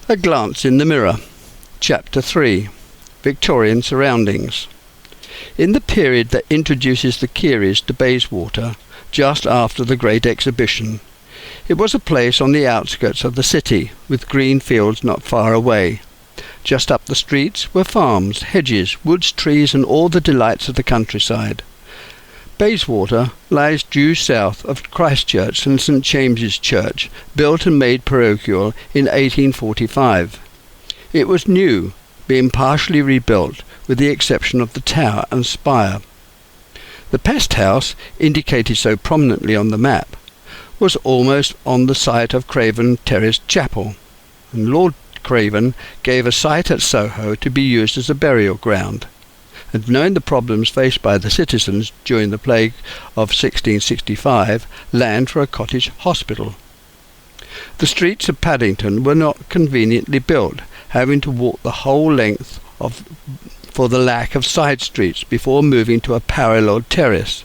A glance in the mirror. Chapter 3. Victorian surroundings. In the period that introduces the Kearys to Bayswater, just after the Great Exhibition, it was a place on the outskirts of the city, with green fields not far away. Just up the streets were farms, hedges, woods, trees, and all the delights of the countryside. Bayswater lies due south of Christchurch and St James's Church, built and made parochial in 1845. It was new, being partially rebuilt, with the exception of the tower and spire. The pest house, indicated so prominently on the map, was almost on the site of Craven Terrace Chapel, and Lord Craven gave a site at Soho to be used as a burial ground. And knowing the problems faced by the citizens during the plague of 1665, land for a cottage hospital. The streets of Paddington were not conveniently built, having to walk the whole length for the lack of side streets before moving to a parallel terrace.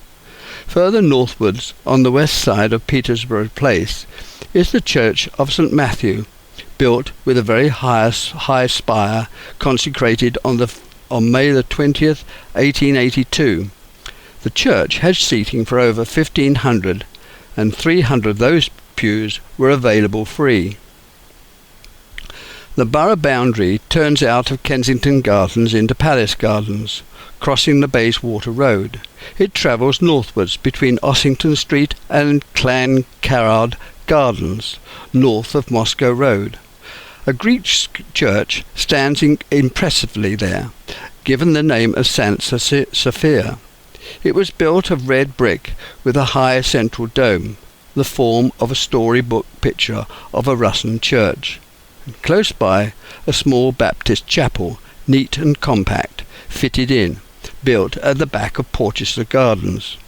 Further northwards, on the west side of Petersburg Place, is the Church of St Matthew, built with a very high spire, consecrated on May the 20th, 1882. The church had seating for over 1,500, and 300 of those pews were available free. The borough boundary turns out of Kensington Gardens into Palace Gardens, crossing the Bayswater Road. It travels northwards between Ossington Street and Clancarard Gardens, north of Moscow Road. A Greek church stands impressively there, given the name of St. Sophia. It was built of red brick with a high central dome, the form of a storybook picture of a Russian church. And close by, a small Baptist chapel, neat and compact, fitted in, built at the back of Porchester Gardens.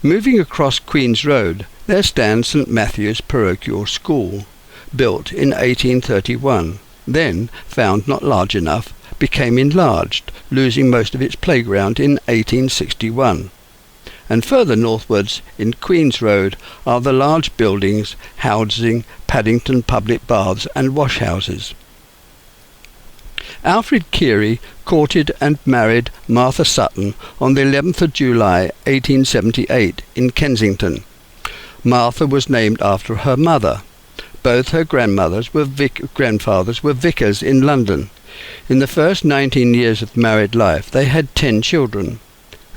Moving across Queen's Road, there stands St Matthew's Parochial School, built in 1831, then, found not large enough, became enlarged, losing most of its playground in 1861. And further northwards, in Queen's Road, are the large buildings housing Paddington public baths and washhouses. Alfred Keary courted and married Martha Sutton on the 11th of July 1878 in Kensington. Martha was named after her mother. Both her grandfathers were vicars in London. In the first 19 years of married life they had 10 children,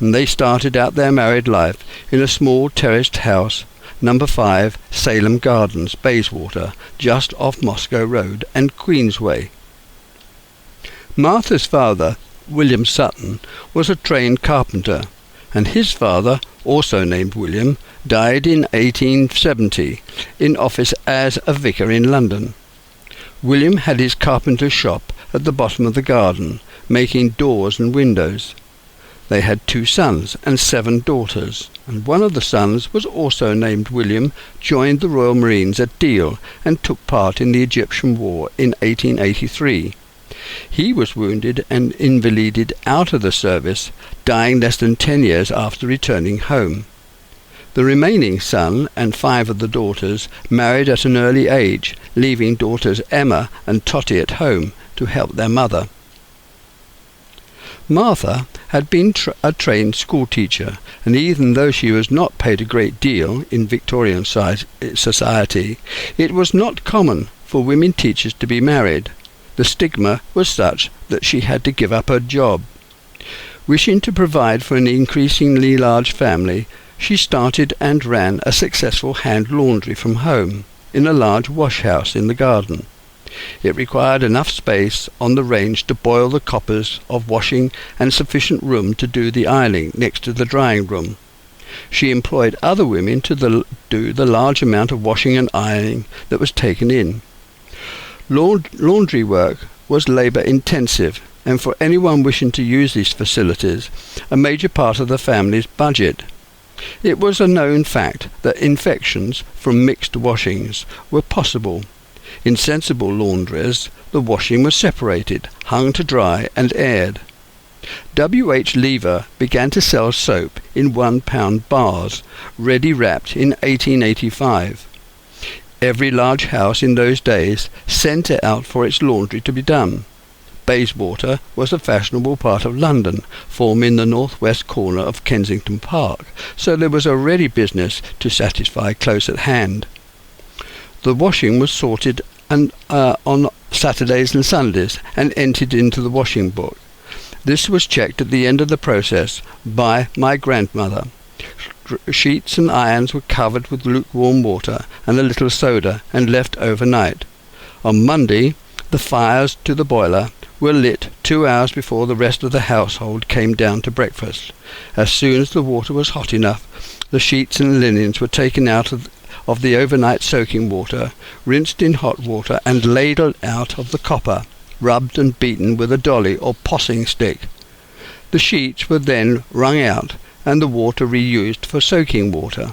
and they started out their married life in a small terraced house, number 5, Salem Gardens, Bayswater, just off Moscow Road and Queensway. Martha's father, William Sutton, was a trained carpenter, and his father, also named William, died in 1870 in office as a vicar in London. William had his carpenter's shop at the bottom of the garden, making doors and windows. They had 2 sons and 7 daughters, and one of the sons was also named William, joined the Royal Marines at Deal, and took part in the Egyptian War in 1883. He was wounded and invalided out of the service, dying less than 10 years after returning home. The remaining son and 5 of the daughters married at an early age, leaving daughters Emma and Totty at home to help their mother. Martha had been a trained schoolteacher, and even though she was not paid a great deal in Victorian society, it was not common for women teachers to be married. The stigma was such that she had to give up her job. Wishing to provide for an increasingly large family, she started and ran a successful hand laundry from home, in a large wash-house in the garden. It required enough space on the range to boil the coppers of washing and sufficient room to do the ironing next to the drying room. She employed other women to do the large amount of washing and ironing that was taken in. Laundry work was labour-intensive, and for anyone wishing to use these facilities, a major part of the family's budget. It was a known fact that infections from mixed washings were possible. In sensible laundries, the washing was separated, hung to dry, and aired. W. H. Lever began to sell soap in £1 bars, ready wrapped in 1885. Every large house in those days sent it out for its laundry to be done. Bayswater was a fashionable part of London, forming the northwest corner of Kensington Park, so there was a ready business to satisfy close at hand. The washing was sorted on Saturdays and Sundays and entered into the washing book. This was checked at the end of the process by my grandmother. Sheets and irons were covered with lukewarm water and a little soda and left overnight. On Monday, the fires to the boiler were lit 2 hours before the rest of the household came down to breakfast. As soon as the water was hot enough, the sheets and linens were taken out of the overnight soaking water, rinsed in hot water and ladled out of the copper, rubbed and beaten with a dolly or possing stick. The sheets were then wrung out and the water reused for soaking water.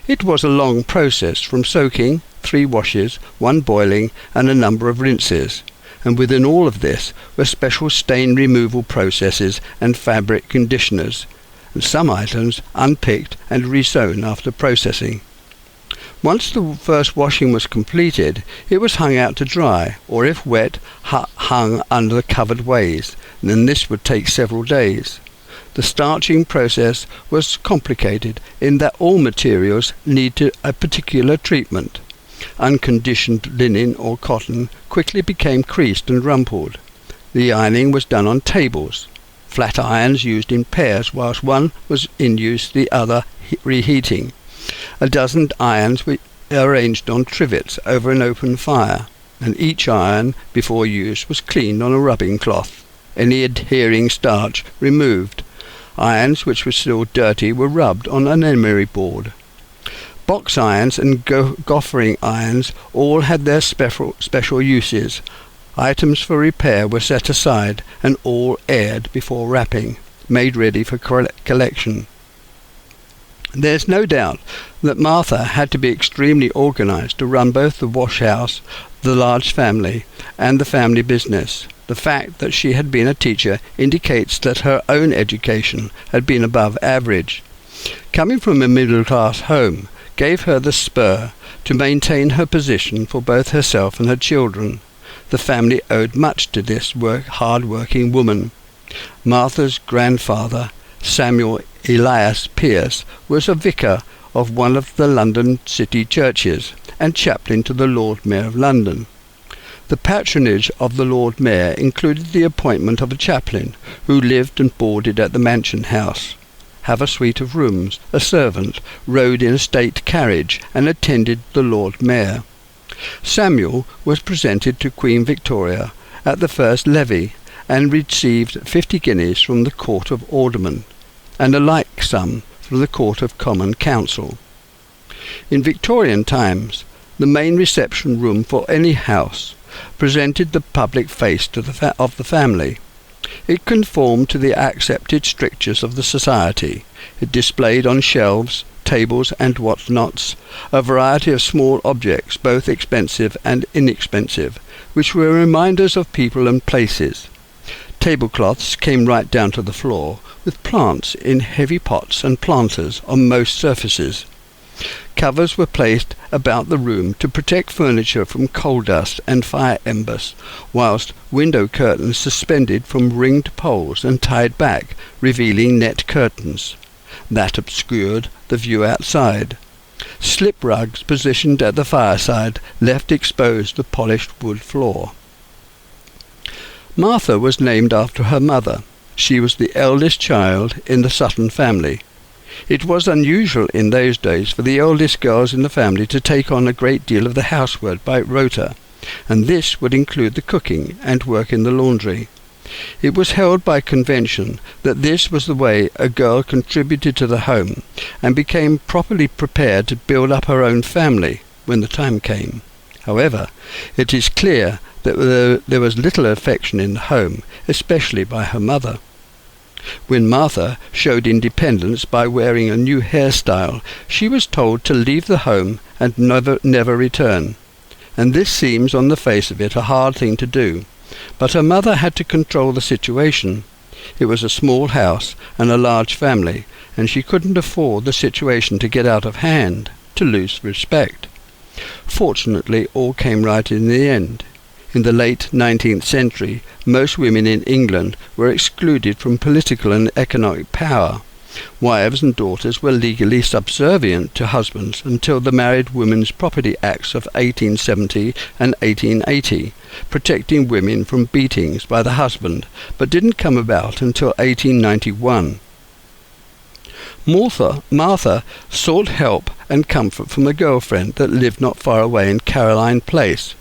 It was a long process, from soaking, 3 washes, 1 boiling and a number of rinses, and within all of this were special stain removal processes and fabric conditioners, and some items unpicked and resewn after processing. Once the first washing was completed, it was hung out to dry, or if wet, hung under the covered ways, and then this would take several days. The starching process was complicated in that all materials needed a particular treatment. Unconditioned linen or cotton quickly became creased and rumpled. The ironing was done on tables. Flat irons used in pairs, whilst one was in use, the other reheating. A dozen irons were arranged on trivets over an open fire, and each iron, before use, was cleaned on a rubbing cloth, any adhering starch removed. Irons which were still dirty were rubbed on an emery board. Box irons and goffering irons all had their special uses. Items for repair were set aside and all aired before wrapping, made ready for collection. There's no doubt that Martha had to be extremely organised to run both the wash-house, the large family, and the family business. The fact that she had been a teacher indicates that her own education had been above average. Coming from a middle-class home gave her the spur to maintain her position for both herself and her children. The family owed much to this hard-working woman. Martha's grandfather, Samuel Elias Pierce, was a vicar of one of the London city churches and chaplain to the Lord Mayor of London. The patronage of the Lord Mayor included the appointment of a chaplain who lived and boarded at the Mansion House, have a suite of rooms, a servant, rode in a state carriage and attended the Lord Mayor. Samuel was presented to Queen Victoria at the first levee and received 50 guineas from the Court of Aldermen and a like sum from the Court of Common Council. In Victorian times, the main reception room for any house presented the public face of the family. It conformed to the accepted strictures of the society. It displayed on shelves, tables and whatnots a variety of small objects, both expensive and inexpensive, which were reminders of people and places. Tablecloths came right down to the floor, with plants in heavy pots and planters on most surfaces. Covers were placed about the room to protect furniture from coal dust and fire embers, whilst window curtains suspended from ringed poles and tied back, revealing net curtains. That obscured the view outside. Slip rugs positioned at the fireside left exposed the polished wood floor. Martha was named after her mother. She was the eldest child in the Sutton family. It was unusual in those days for the eldest girls in the family to take on a great deal of the housework by rota, and this would include the cooking and work in the laundry. It was held by convention that this was the way a girl contributed to the home and became properly prepared to build up her own family when the time came. However, it is clear that there was little affection in the home, especially by her mother. When Martha showed independence by wearing a new hairstyle, she was told to leave the home and never return. And this seems on the face of it a hard thing to do. But her mother had to control the situation. It was a small house and a large family, and she couldn't afford the situation to get out of hand, to lose respect. Fortunately, all came right in the end. In the late 19th century, most women in England were excluded from political and economic power. Wives and daughters were legally subservient to husbands until the Married Women's Property Acts of 1870 and 1880, protecting women from beatings by the husband, but didn't come about until 1891. Martha sought help and comfort from a girlfriend that lived not far away in Caroline Place,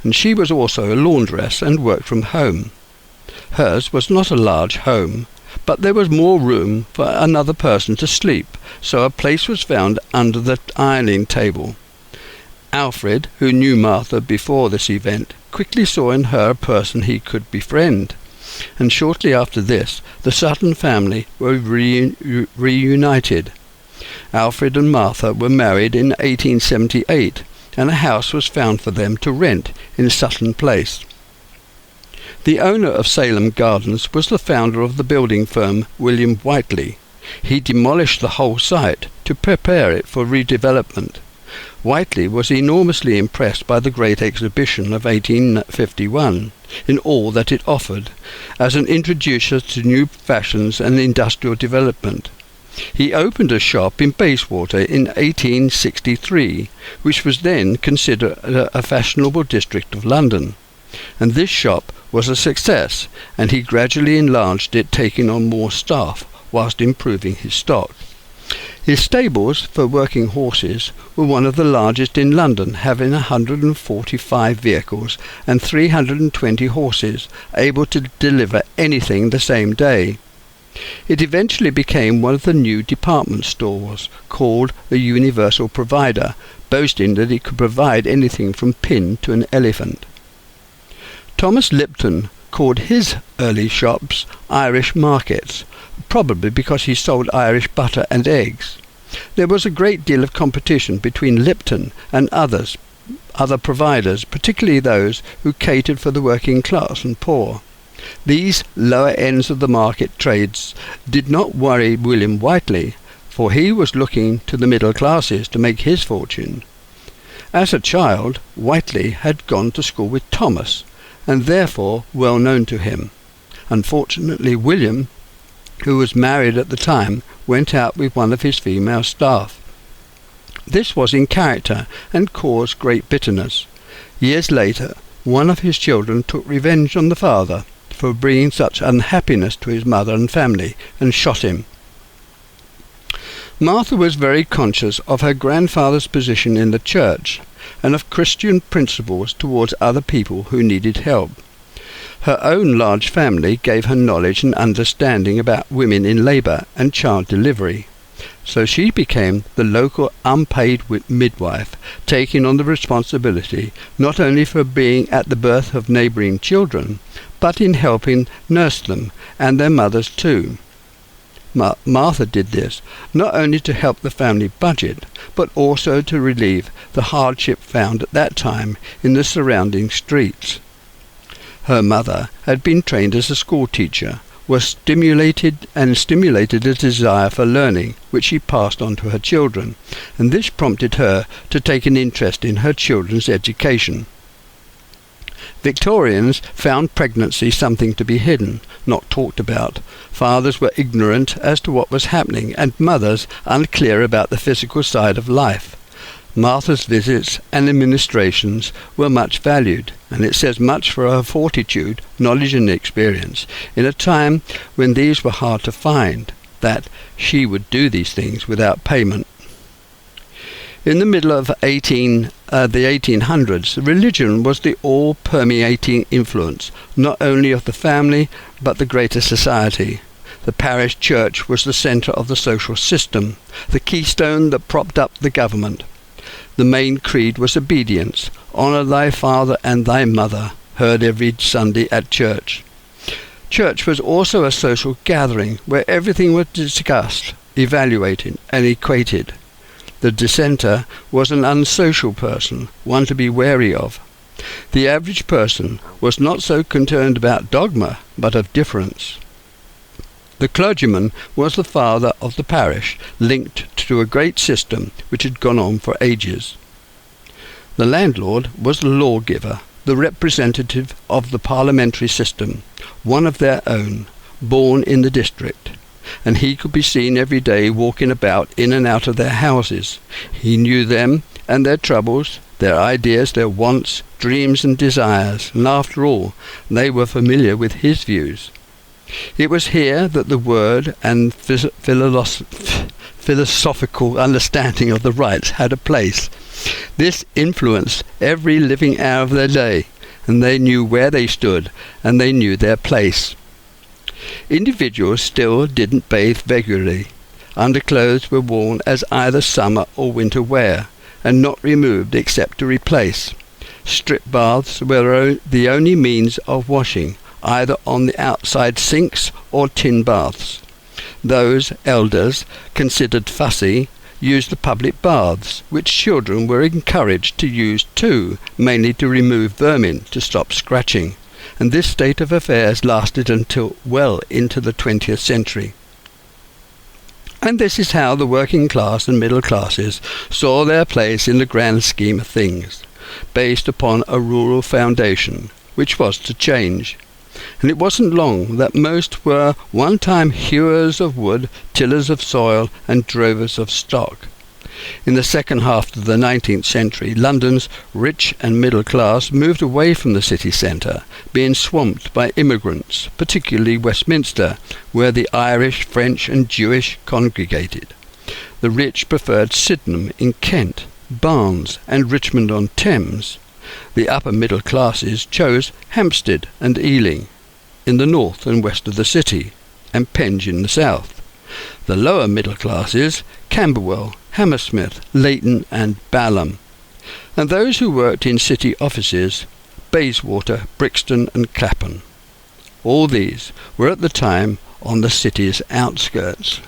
and she was also a laundress and worked from home. Hers was not a large home, but there was more room for another person to sleep, so a place was found under the ironing table. Alfred, who knew Martha before this event, quickly saw in her a person he could befriend, and shortly after this the Sutton family were reunited. Alfred and Martha were married in 1878, and a house was found for them to rent in Sutton Place. The owner of Salem Gardens was the founder of the building firm William Whiteley. He demolished the whole site to prepare it for redevelopment. Whiteley was enormously impressed by the Great Exhibition of 1851 in all that it offered, as an introducer to new fashions and industrial development. He opened a shop in Bayswater in 1863, which was then considered a fashionable district of London. And this shop was a success, and he gradually enlarged it, taking on more staff whilst improving his stock. His stables for working horses were one of the largest in London, having 145 vehicles and 320 horses, able to deliver anything the same day. It eventually became one of the new department stores, called the Universal Provider, boasting that it could provide anything from pin to an elephant. Thomas Lipton called his early shops Irish markets, probably because he sold Irish butter and eggs. There was a great deal of competition between Lipton and other providers, particularly those who catered for the working class and poor. These lower ends of the market trades did not worry William Whiteley, for he was looking to the middle classes to make his fortune. As a child, Whiteley had gone to school with Thomas, and therefore well known to him. Unfortunately, William, who was married at the time, went out with one of his female staff. This was in character and caused great bitterness. Years later, one of his children took revenge on the father for bringing such unhappiness to his mother and family, and shot him. Martha was very conscious of her grandfather's position in the church, and of Christian principles towards other people who needed help. Her own large family gave her knowledge and understanding about women in labour and child delivery, so she became the local unpaid midwife, taking on the responsibility not only for being at the birth of neighbouring children, but in helping nurse them and their mothers too. Martha did this not only to help the family budget, but also to relieve the hardship found at that time in the surrounding streets. Her mother had been trained as a school teacher, was stimulated a desire for learning, which she passed on to her children, and this prompted her to take an interest in her children's education. Victorians found pregnancy something to be hidden, not talked about. Fathers were ignorant as to what was happening, and mothers unclear about the physical side of life. Martha's visits and administrations were much valued, and it says much for her fortitude, knowledge and experience, in a time when these were hard to find, that she would do these things without payment. In the middle of the 1800s, religion was the all-permeating influence, not only of the family, but the greater society. The parish church was the centre of the social system, the keystone that propped up the government. The main creed was obedience, honour thy father and thy mother, heard every Sunday at church. Church was also a social gathering where everything was discussed, evaluated and equated. The dissenter was an unsocial person, one to be wary of. The average person was not so concerned about dogma, but of difference. The clergyman was the father of the parish, linked to a great system which had gone on for ages. The landlord was the lawgiver, the representative of the parliamentary system, one of their own, born in the district, and he could be seen every day walking about in and out of their houses. He knew them and their troubles, their ideas, their wants, dreams and desires, and after all, they were familiar with his views. It was here that the word and philosophical understanding of the rights had a place. This influenced every living hour of their day, and they knew where they stood, and they knew their place. Individuals still didn't bathe regularly. Underclothes were worn as either summer or winter wear, and not removed except to replace. Strip baths were the only means of washing, either on the outside sinks or tin baths. Those elders, considered fussy, used the public baths, which children were encouraged to use too, mainly to remove vermin, to stop scratching, and this state of affairs lasted until well into the 20th century. And this is how the working class and middle classes saw their place in the grand scheme of things, based upon a rural foundation, which was to change. And it wasn't long that most were one-time hewers of wood, tillers of soil, and drovers of stock. In the second half of the 19th century, London's rich and middle class moved away from the city centre, being swamped by immigrants, particularly Westminster, where the Irish, French and Jewish congregated. The rich preferred Sydenham in Kent, Barnes and Richmond-on-Thames. The upper middle classes chose Hampstead and Ealing in the north and west of the city, and Penge in the south. The lower middle classes, Camberwell, Hammersmith, Leyton and Balham. And those who worked in city offices, Bayswater, Brixton and Clapham. All these were at the time on the city's outskirts.